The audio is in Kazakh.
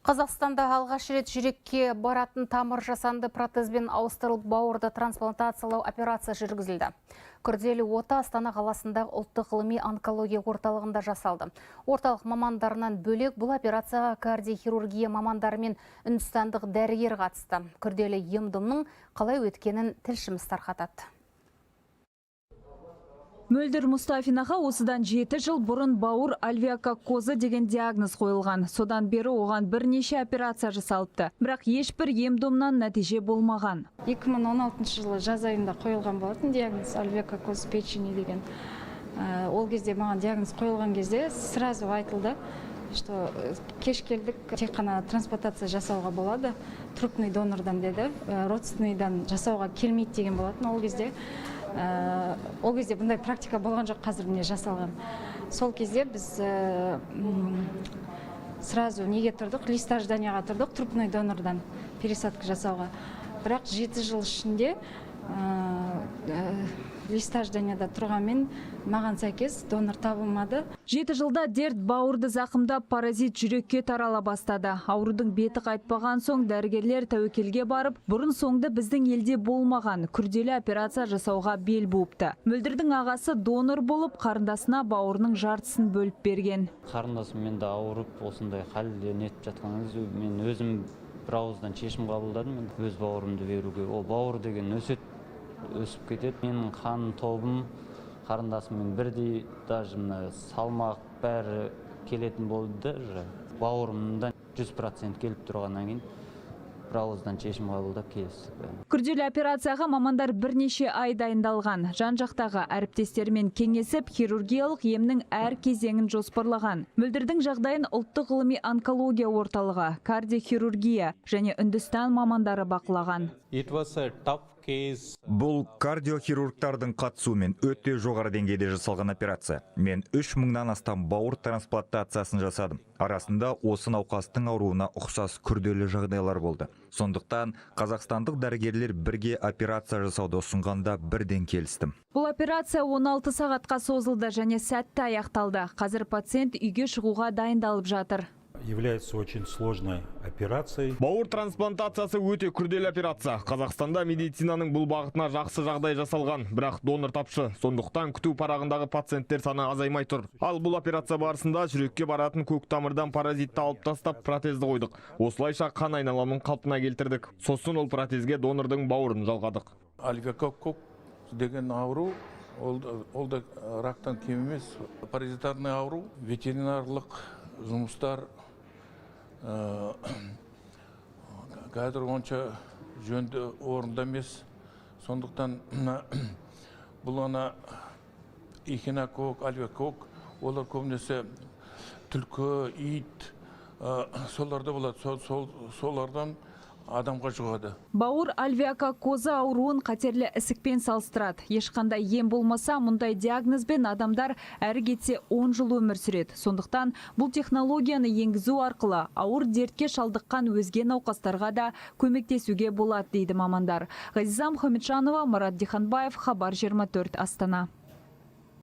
Қазақстанда алғаш рет жүрекке баратын тамыр жасанды протезбен ауыстырылып бауырды трансплантациялау операция жүргізілді. Күрделі ота Астана қаласындағы ұлттық ғылыми онкология орталығында жасалды. Орталық мамандарынан бөлек бұл операцияға кардиохирургия мамандары мен үндістандық дәрігер қатысты. Күрделі ем-домның қалай өткенін тілшіміз тарқатады. Мөлдір Мұстафинаға осыдан 7 жыл бұрын бауыр альвеококкозы деген диагноз қойылған. Содан бері оған бірнеше операция жасалыпты. Бірақ ешбір ем-домнан нәтиже болмаған. 2016 жылы жаз айында қойылған болатын диагноз альвеококкоз печени деген. Ол кезде маған диагноз қойылған кезде сразу айтылды, что кеш келдік, тек қана трансплантация жасауға болады, трупный донордан деді, родственныйдан жасауға келмейді деген болатын ол кезде. Ол кезде бұндай практика болған жоқ, қазір міне жасалған. Сол кезде біз сразу неге тұрдық, листажданияға тұрдық, трупный донордан пересадка жасауға. Бірақ 7 жыл ішінде листажданияда тұрғанмен маған сәйкес донор табылмады. 7 жылда дерт бауырды зақымдап, паразит жүрекке тарала бастады. Аурудың беті қайтпаған соң дәрігерлер тәуекелге барып, бұрын соңды біздің елде болмаған күрделі операция жасауға бел буыпты. Мөлдірдің ағасы донор болып, қарындасына бауырының жартысын бөліп берген. Қарындасым менде ауырып, осындай халде нетіп жатқаныңыз, мен өзім бір ауыздан шешім қабылдадым, мен өз бауырымды беруге. Ол бауыр деген өсіп кетеді. Менің қан тобым қарындасыммен бірдей, даже салмақ бәрі келетін болды. Бауырымдан 100% келіп тұрғаннан кейін бір ауыздан шешім қабылдап келістік. Күрделі операцияға мамандар бірнеше ай дайындалған. Жан-жақтағы әріптестермен кеңесіп, хирургиялық емнің әр кезеңін жоспарлаған. Мөлдірдің жағдайын ұлттық ғылыми онкология орталығы, кардиохирургия және Үндістан мамандары бақылаған. Бұл кардиохирургтардың қатысуымен өте жоғары деңгейде жасалған операция. Мен 3000-нан астам бауыр трансплантациясын жасадым. Арасында осы науқастың ауруына ұқсас күрделі жағдайлар болды. Сондықтан қазақстандық дәрігерлер бірге операция жасауды ұсынғанда бірден келістім. Бұл операция 16 сағатқа созылды және сәтті аяқталды. Қазір пациент үйге шығуға дайындалып жатыр. Является очень сложной операцией. Бауыр трансплантациясы өте күрделі операция. Қазақстанда медицинаның бұл бағытына жақсы жағдай жасалған, бірақ донор тапшы. Сондықтан күту парағындағы пациенттер саны азаймай тұр. Ал бұл операция барысында жүрекке баратын көк тамырдан паразитті алып тастап протезді қойдық. Осылайша қан айналымын қалпына келтірдік. Сосын ол протезге донордың бауырын жалғадық. Альвеококкоз деген ауру, ол да рактан кем емес. Паразитарный ауру, ветеринарлық жұмыстар қазір онша жөнді орында емес. Сондықтан бұл эхинококк, альвеококк, олар көбінесе түлкі, ит, соларда болады, солардан адамға жұғады. Бауыр альвеококкозы ауруын қатерлі ісікпен салыстырады. Ешқандай ем болмаса, мұндай диагнозбен адамдар әрі кетсе 10 жыл өмір сүреді. Сондықтан бұл технологияны енгізу арқылы ауыр дертке шалдыққан өзге науқастарға да көмектесуге болады дейді мамандар. Ғазиза Мұхамеджанова, Марат Диханбаев, Хабар 24, Астана.